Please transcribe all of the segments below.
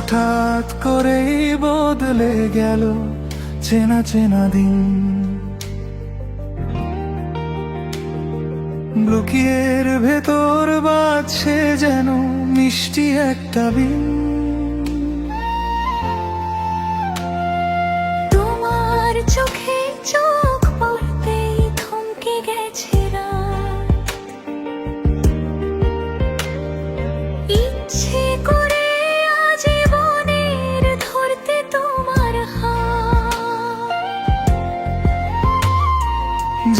হঠাৎ করেই বদলে গেল চেনা চেনা দিন। ব্লুকিয়ের ভেতর বাজছে যেন মিষ্টি একটা বিন। তোমার চোখে চোখ পড়তেই থমকে গেছে রাত। ইচ্ছে করে আজীবনের ধরতে তোমার হাত।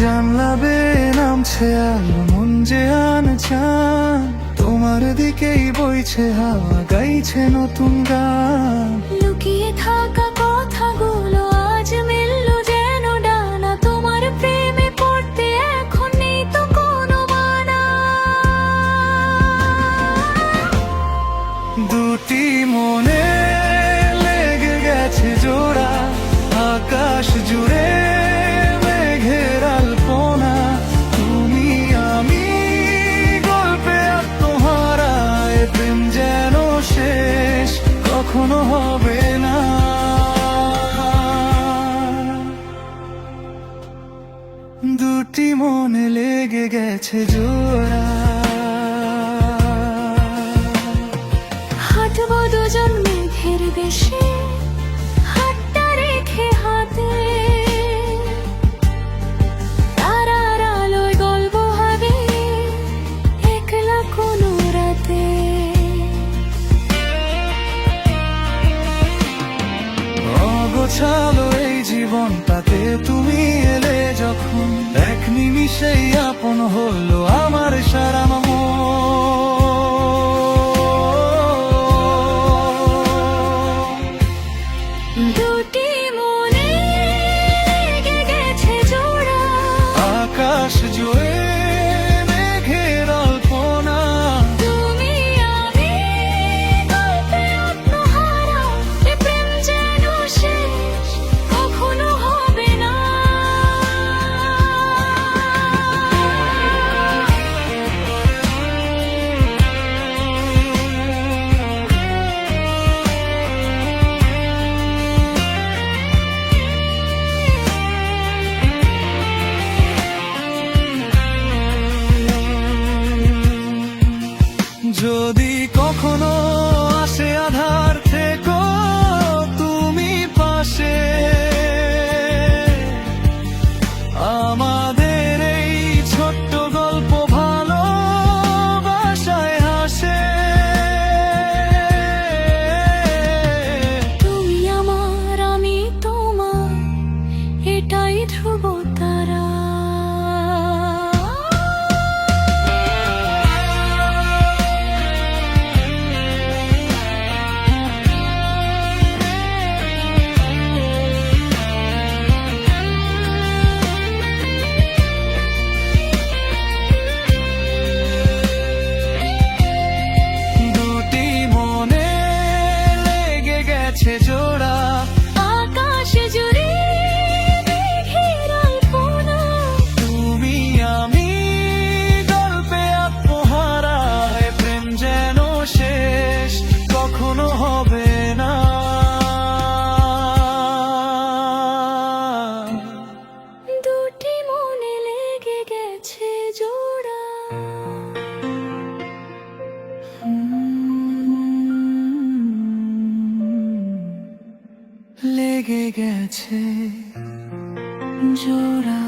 জানলা বেয়ে নামছে আলো, মন যে আনচান, তোমার দিকেই বইছে হাওয়া, গাইছে নতুন গান। লুকিয়ে থাকা কথাগুলো আজ মিলল যেন ডানা। তোমার প্রেমে পড়তে এখন নেই তো কোনো মানা। দুটি মনে লেগে গেছে জোড়া, আকাশ জুড়ে মেঘের আলপনা। তুমি আমি গল্পে আত্মহারা, এ প্রেম যেন শেষ কখনো হবে না। দুটি মনে লেগে গেছে জোড়া। হাঁটবো দুজন মেঘের দেশে, হাতটা রেখে হাতে। তারার আলোয় গল্প হবে একলা কোনো রাতে। অগোছালো এই জীবনটাতে তুমি এলে যখন, এক নিমিষেই আপন হলো আমার সারা মন। দুটি মনে লেগে গেছে জোড়া, আকাশ জুড়ে মেঘের আলপনা। তুমি আমি গল্পে আত্মহারা, এ প্রেম যেন শেষ কখনো হবে না। যদি কখনো আসে আধার থেকো তুমি পাশে, আমাদের এই ছোট্ট গল্প ভালোবাসায় হাসে। তুমি আমার আমি তোমার, এটাই ধ্রুব তারা। দুটি মনে লেগে গেছে জোড়া, আকাশ জুড়ে মেঘের আলপনা। তুমি আমি গল্পে আত্মহারা, এ প্রেম যেন শেষ কখনো হবে না। দুটি মনে লেগে গেছে জোড়া। লেগে গেছে জোড়া।